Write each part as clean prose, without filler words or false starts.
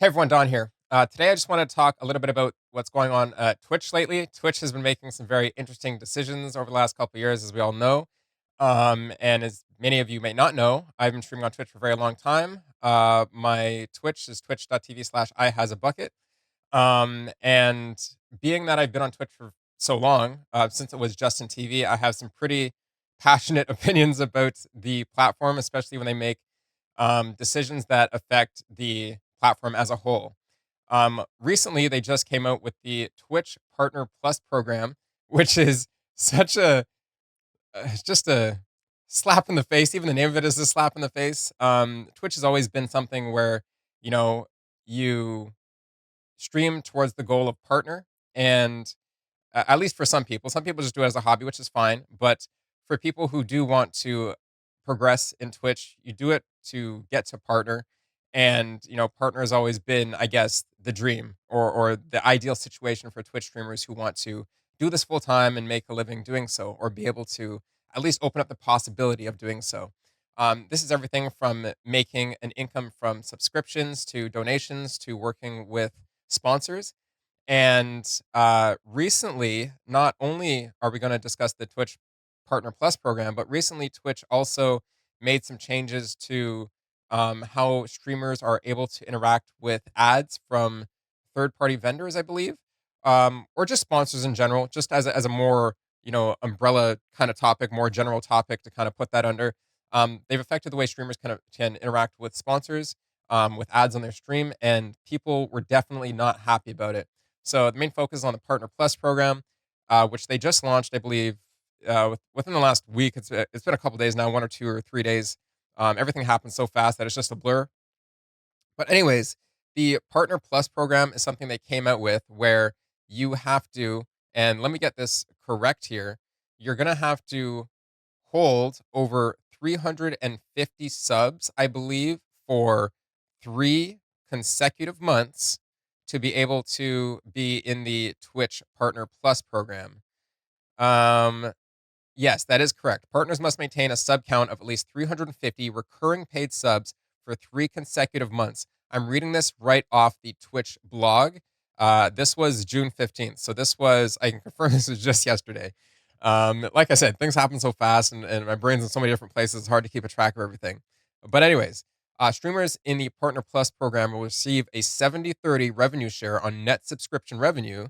Hey everyone, Don here. Today I just want to talk a little bit about what's going on at Twitch lately. Twitch has been making some very interesting decisions over the last couple of years, as we all know. And as many of you may not know, I've been streaming on Twitch for a very long time. My Twitch is twitch.tv/I has a bucket. And being that I've been on Twitch for so long, since it was Justin TV, I have some pretty passionate opinions about the platform, especially when they make decisions that affect the platform as a whole. Recently, they just came out with the Twitch Partner Plus program, which is such a just a slap in the face. Even the name of it is a slap in the face. Twitch has always been something where you know you stream towards the goal of partner, and at least for some people just do it as a hobby, which is fine. But for people who do want to progress in Twitch, you do it to get to partner. And partner has always been, I guess, the dream or the ideal situation for Twitch streamers who want to do this full time and make a living doing so, or be able to at least open up the possibility of doing so. This is everything from making an income from subscriptions to donations to working with sponsors. And recently, not only are we going to discuss the Twitch Partner Plus program, but recently Twitch also made some changes to how streamers are able to interact with ads from third party vendors, I believe, or just sponsors in general, just as a more umbrella kind of topic, more general topic to kind of put that under. They've affected the way streamers can interact with sponsors, with ads on their stream, and people were definitely not happy about it. So the main focus is on the Partner Plus program, which they just launched, I believe, within the last week. It's been a couple days now, 1 or 2 or 3 days. Everything happened so fast that it's just a blur. But anyways, the Partner Plus program is something they came out with where you have to, and let me get this correct here. You're gonna have to hold over 350 subs, I believe, for 3 consecutive months to be able to be in the Twitch Partner Plus program. Um, yes, that is correct. Partners must maintain a sub count of at least 350 recurring paid subs for 3 consecutive months. I'm reading this right off the Twitch blog. This was June 15th. So I can confirm this was just yesterday. Like I said, things happen so fast and my brain's in so many different places. It's hard to keep a track of everything. But, anyways, streamers in the Partner Plus program will receive a 70/30 revenue share on net subscription revenue.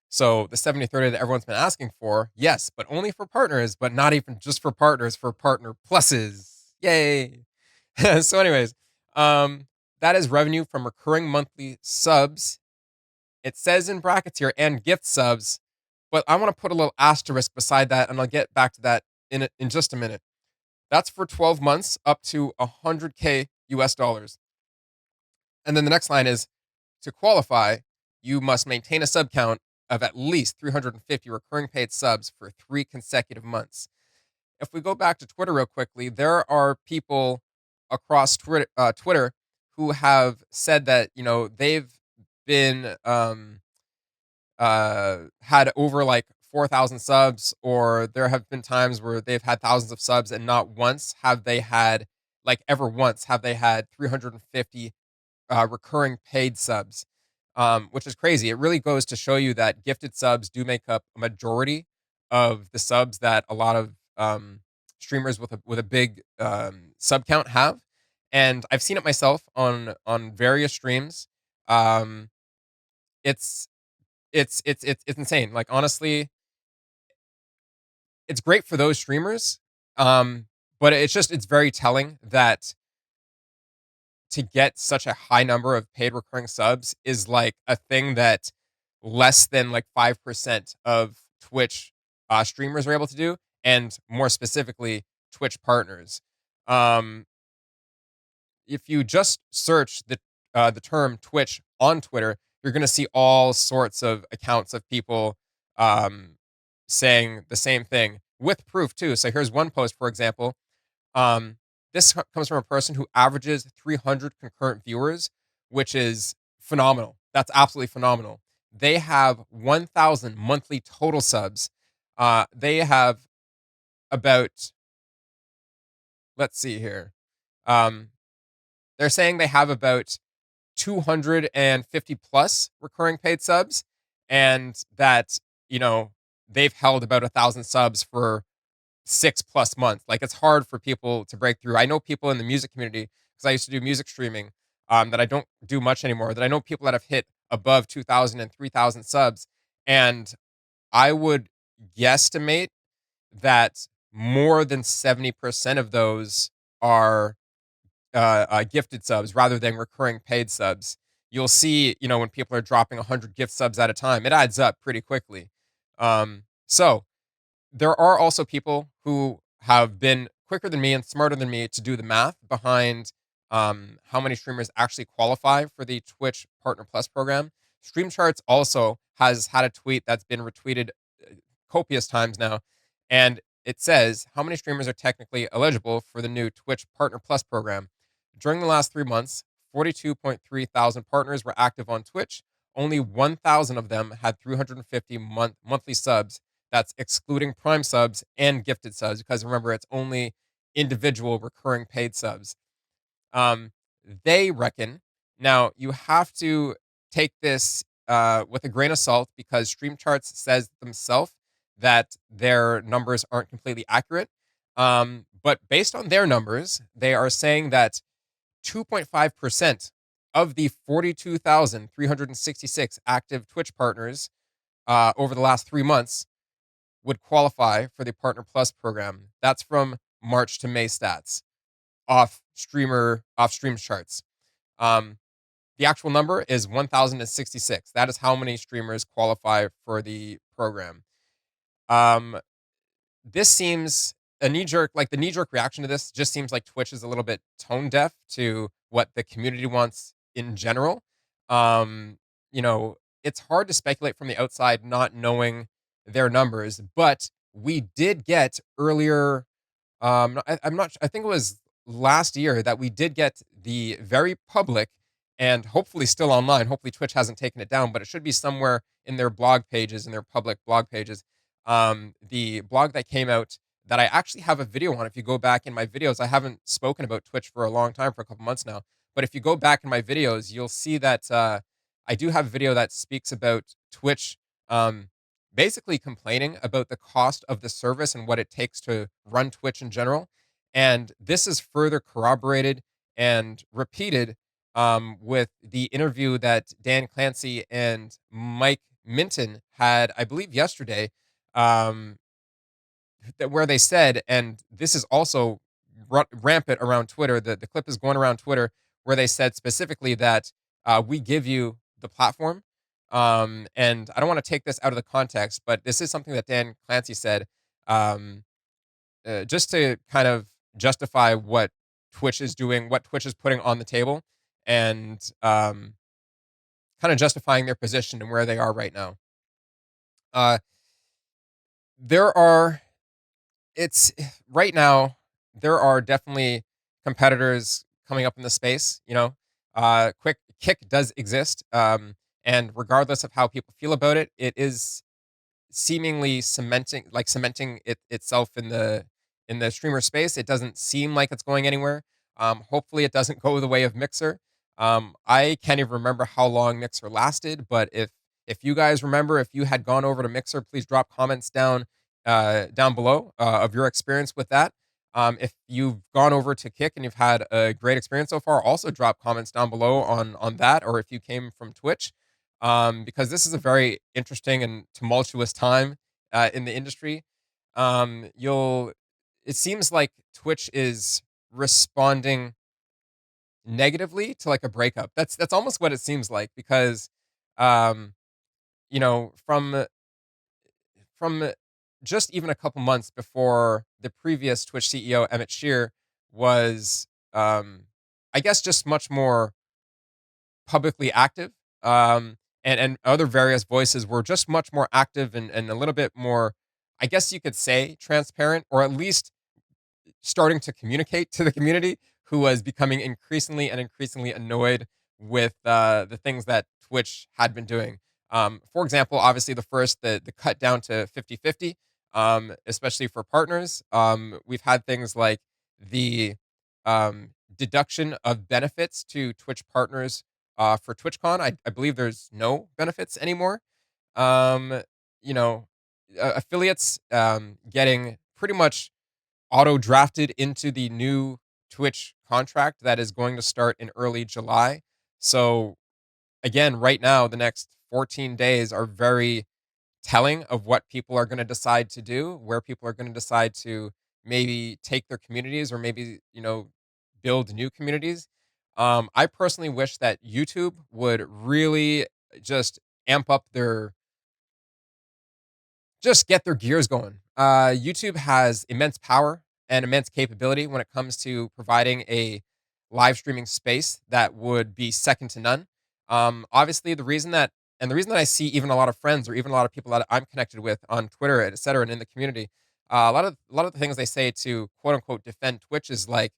So the 70/30 that everyone's been asking for, yes, but only for partners, but not even just for partners, for partner pluses. Yay. So, anyways, um, that is revenue from recurring monthly subs. It says in brackets here and gift subs, but I want to put a little asterisk beside that, and I'll get back to that in just a minute. That's for 12 months up to 100K US dollars. And then the next line is to qualify, you must maintain a sub count of at least 350 recurring paid subs for 3 consecutive months. If we go back to Twitter real quickly, there are people across Twitter who have said that they've been had over like 4,000 subs, or there have been times where they've had thousands of subs, and not once have they had, like ever once, have they had 350 recurring paid subs, which is crazy. It really goes to show you that gifted subs do make up a majority of the subs that a lot of streamers with a big sub count have, and I've seen it myself on various streams. Um, it's it's insane. Like, honestly, it's great for those streamers, but it's very telling that to get such a high number of paid recurring subs is like a thing that less than like 5% of Twitch streamers are able to do, and more specifically, Twitch partners. Um, if you just search the term Twitch on Twitter, you're going to see all sorts of accounts of people um, saying the same thing with proof too. So here's one post, for example. Um, this comes from a person who averages 300 concurrent viewers, which is phenomenal. That's absolutely phenomenal. They have 1,000 monthly total subs. They have about, let's see here. Um, they're saying they have about 250 plus recurring paid subs, and that, you know, they've held about 1,000 subs for 6 plus months. Like, it's hard for people to break through. I know people in the music community, because I used to do music streaming, that I don't do much anymore, that I know people that have hit above 2,000 and 3,000 subs. And I would guesstimate that more than 70% of those are gifted subs rather than recurring paid subs. You'll see, you know, when people are dropping 100 gift subs at a time, it adds up pretty quickly. So there are also people who have been quicker than me and smarter than me to do the math behind how many streamers actually qualify for the Twitch Partner Plus program. Stream Charts also has had a tweet that's been retweeted copious times now, and it says how many streamers are technically eligible for the new Twitch Partner Plus program. During the last 3 months, 42.3 thousand partners were active on Twitch. Only 1,000 of them had 350 monthly subs. That's excluding Prime subs and gifted subs, because remember, it's only individual recurring paid subs. Um, they reckon, now you have to take this with a grain of salt, because Stream Charts says themselves that their numbers aren't completely accurate. But based on their numbers, they are saying that 2.5% of the 42,366 active Twitch partners over the last 3 months would qualify for the Partner Plus program. That's from March to May stats off Stream Charts. Um, the actual number is 1,066. That is how many streamers qualify for the program. Um, this seems a knee jerk, like the knee jerk reaction to this just seems like Twitch is a little bit tone deaf to what the community wants in general. Um, you know, it's hard to speculate from the outside not knowing their numbers, but we did get earlier, I'm not. I think it was last year that we did get the very public and hopefully still online. Hopefully Twitch hasn't taken it down, but it should be somewhere in their blog pages, in their public blog pages. The blog that came out that I actually have a video on. If you go back in my videos, I haven't spoken about Twitch for a long time, for a couple months now. But if you go back in my videos, you'll see that I do have a video that speaks about Twitch. Basically complaining about the cost of the service and what it takes to run Twitch in general. And this is further corroborated and repeated with the interview that Dan Clancy and Mike Minton had, I believe, yesterday, um, where they said, and this is also rampant around Twitter. The clip is going around Twitter where they said specifically that we give you the platform. And I don't want to take this out of the context, but this is something that Dan Clancy said, um, just to kind of justify what Twitch is doing, what Twitch is putting on the table, and kind of justifying their position and where they are right now. Uh, there are it's right now there are definitely competitors coming up in the space, you know. Quick Kick does exist, and regardless of how people feel about it, it is seemingly cementing itself in the streamer space. It doesn't seem like it's going anywhere. Hopefully it doesn't go the way of Mixer. I can't even remember how long Mixer lasted, but if you guys remember, if you had gone over to Mixer, please drop comments down below of your experience with that. If you've gone over to Kick and you've had a great experience so far, also drop comments down below on that, or if you came from Twitch, because this is a very interesting and tumultuous time in the industry. You'll It seems like Twitch is responding negatively to like a breakup. That's almost what it seems like, because um, you know, from just even a couple months before the previous Twitch CEO, Emmett Shear, was, I guess, just much more publicly active. And other various voices were just much more active and a little bit more, I guess you could say, transparent, or at least starting to communicate to the community, who was becoming increasingly and increasingly annoyed with the things that Twitch had been doing. For example, obviously the cut down to 50-50, especially for partners. We've had things like the deduction of benefits to Twitch partners For TwitchCon, I believe there's no benefits anymore. Um, you know, affiliates getting pretty much auto drafted into the new Twitch contract that is going to start in early July. So again, right now, the next 14 days are very telling of what people are going to decide to do, where people are going to decide to maybe take their communities or maybe, build new communities. I personally wish that YouTube would really just amp up their just get their gears going. YouTube has immense power and immense capability when it comes to providing a live streaming space that would be second to none. Obviously, the reason that I see even a lot of friends or even a lot of people that I'm connected with on Twitter, et cetera, and in the community, a lot of the things they say to quote unquote defend Twitch is like,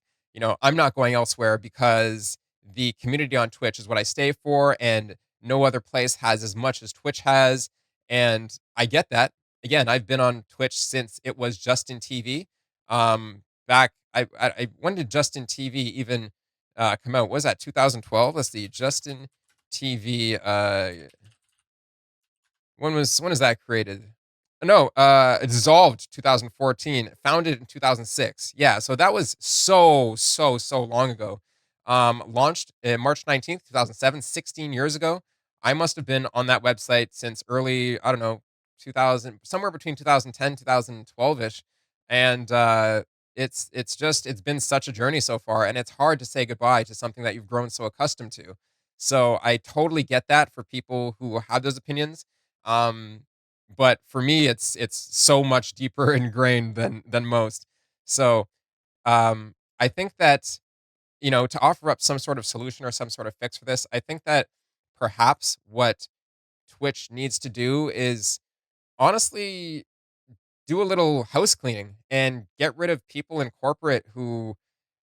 I'm not going elsewhere because the community on Twitch is what I stay for, and no other place has as much as Twitch has. And I get that. Again, I've been on Twitch since it was Justin TV. Back, when did Justin TV even come out? What was that 2012? Let's see, Justin TV. When was that created? No, it dissolved 2014, founded in 2006. Yeah, so that was so long ago. Launched March 19th, 2007, 16 years ago. I must have been on that website since early, I don't know, 2000, somewhere between 2010, 2012ish. And it's been such a journey so far, and it's hard to say goodbye to something that you've grown so accustomed to. So I totally get that for people who have those opinions. um, but for me, it's so much deeper ingrained than most. So, I think that, to offer up some sort of solution or some sort of fix for this, I think that perhaps what Twitch needs to do is honestly do a little house cleaning and get rid of people in corporate who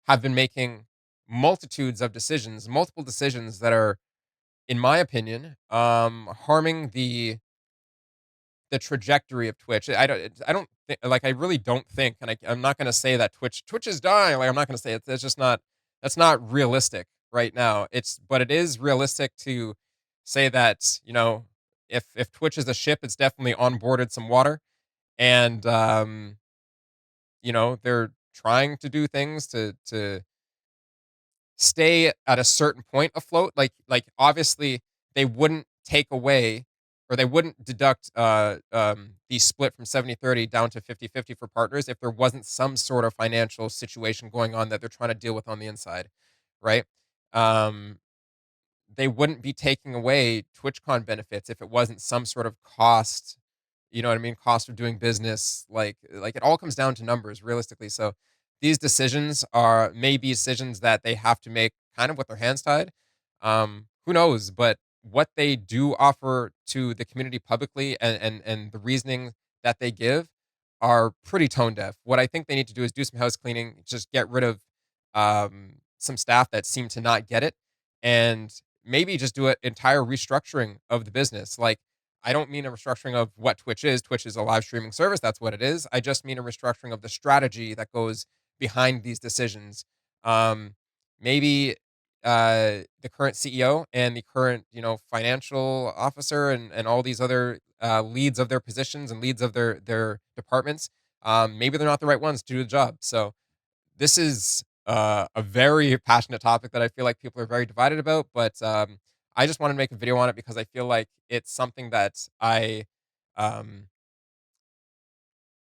have been making multitudes of decisions, multiple decisions that are, in my opinion, harming the trajectory of Twitch. I don't I really don't think, and I'm not gonna say that Twitch is dying. Like, I'm not gonna say it. That's not realistic right now. But it is realistic to say that, if Twitch is a ship, it's definitely onboarded some water, and they're trying to do things to stay at a certain point afloat. Like obviously they wouldn't take away, or they wouldn't deduct the split from 70/30 down to 50/50 for partners if there wasn't some sort of financial situation going on that they're trying to deal with on the inside, right? Um they wouldn't be taking away TwitchCon benefits if it wasn't some sort of cost, you know what I mean? Cost of doing business. Like it all comes down to numbers realistically. So these decisions are maybe decisions that they have to make kind of with their hands tied. Who knows? But what they do offer to the community publicly, and the reasoning that they give are pretty tone deaf. What I think they need to do is do some house cleaning, just get rid of some staff that seem to not get it, and maybe just do an entire restructuring of the business. Like, I don't mean a restructuring of what Twitch is. Twitch is a live streaming service. That's what it is. I just mean a restructuring of the strategy that goes behind these decisions. Um, Maybe the current CEO and the current, financial officer, and all these other leads of their positions and leads of their departments. Maybe they're not the right ones to do the job. So this is a very passionate topic that I feel like people are very divided about, but I just wanted to make a video on it because I feel like it's something that um,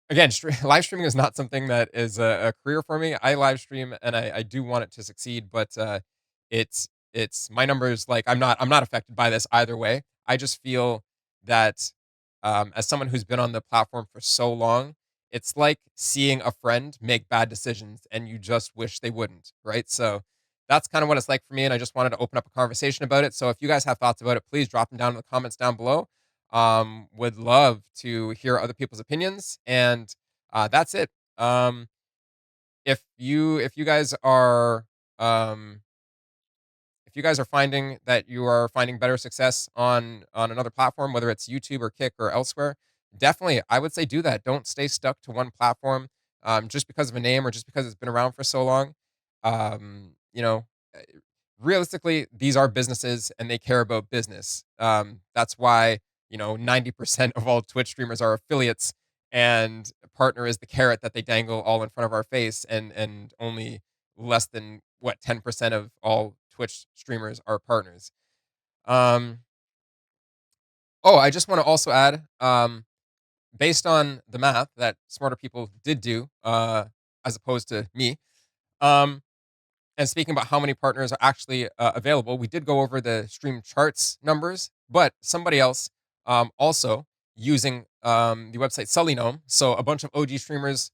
again, live streaming is not something that is a career for me. I live stream and I do want it to succeed, but it's my numbers. Like, I'm not affected by this either way. I just feel that as someone who's been on the platform for so long, it's like seeing a friend make bad decisions and you just wish they wouldn't, right? So that's kind of what it's like for me, and I just wanted to open up a conversation about it. So if you guys have thoughts about it, please drop them down in the comments down below. Would love to hear other people's opinions, and that's it. If you guys are um, if you guys are finding that you are finding better success on another platform, whether it's YouTube or Kick or elsewhere, definitely I would say do that. Don't stay stuck to one platform just because of a name or just because it's been around for so long. Um, you know, uh, realistically, these are businesses and they care about business. That's why, 90% of all Twitch streamers are affiliates, and partner is the carrot that they dangle all in front of our face, and only less than what 10% of all Twitch streamers are partners. Um, oh, I just want to also add, based on the math that smarter people did do, as opposed to me, um, and speaking about how many partners are actually available, we did go over the stream charts numbers, but somebody else also using the website Sullynome. So a bunch of OG streamers,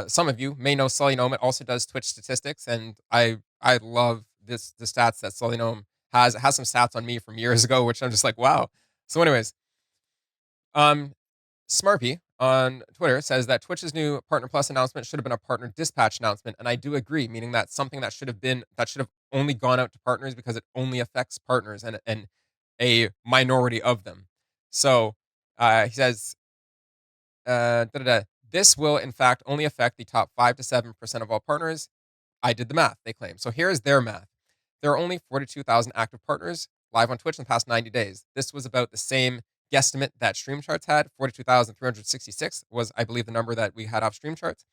some of you may know Sullynome. It also does Twitch statistics, and I love the stats that Sullynome has. It has some stats on me from years ago, which I'm just like, wow. So, anyways, um, Smarpy on Twitter says that Twitch's new Partner Plus announcement should have been a partner dispatch announcement, and I do agree, meaning that something that should have only gone out to partners because it only affects partners and a minority of them. So he says, this will in fact only affect the top 5 to 7% of all partners. I did the math, they claim. So here's their math. There are only 42,000 active partners live on Twitch in the past 90 days. This was about the same guesstimate that Stream Charts had. 42,366 was, I believe, the number that we had off Stream Charts.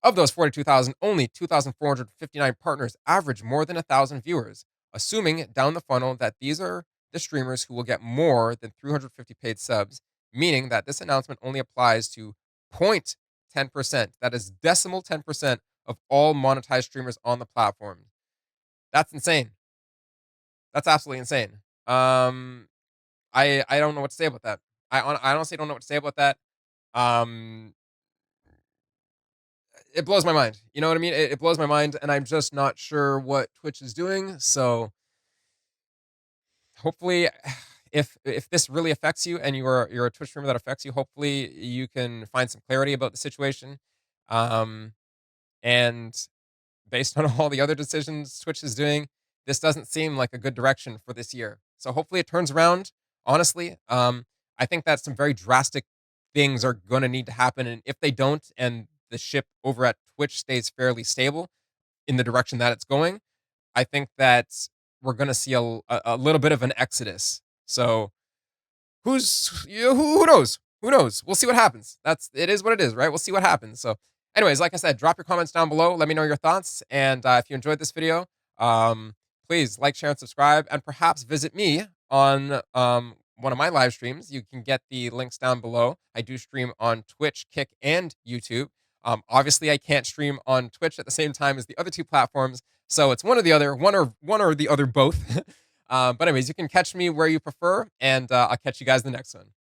Of those 42,000, only 2,459 partners average more than 1,000 viewers, assuming down the funnel that these are the streamers who will get more than 350 paid subs, meaning that this announcement only applies to 0.10%. That is decimal 10% of all monetized streamers on the platform. That's insane. That's absolutely insane. I don't know what to say about that. I honestly don't know what to say about that. Um, it blows my mind. You know what I mean? It blows my mind, and I'm just not sure what Twitch is doing. So hopefully, if this really affects you and you're a Twitch streamer that affects you, hopefully you can find some clarity about the situation. And based on all the other decisions Twitch is doing, this doesn't seem like a good direction for this year. So hopefully it turns around. Honestly, I think that some very drastic things are going to need to happen, and if they don't, and the ship over at Twitch stays fairly stable in the direction that it's going, I think that we're going to see a little bit of an exodus. So who knows? Who knows? We'll see what happens. It is what it is, right? We'll see what happens. So, anyways, like I said, drop your comments down below. Let me know your thoughts, and if you enjoyed this video, please like, share, and subscribe, and perhaps visit me on one of my live streams. You can get the links down below. I do stream on Twitch, Kick, and YouTube. Obviously, I can't stream on Twitch at the same time as the other two platforms, so it's one or the other, one or the other, both. But anyways, you can catch me where you prefer, and I'll catch you guys in the next one.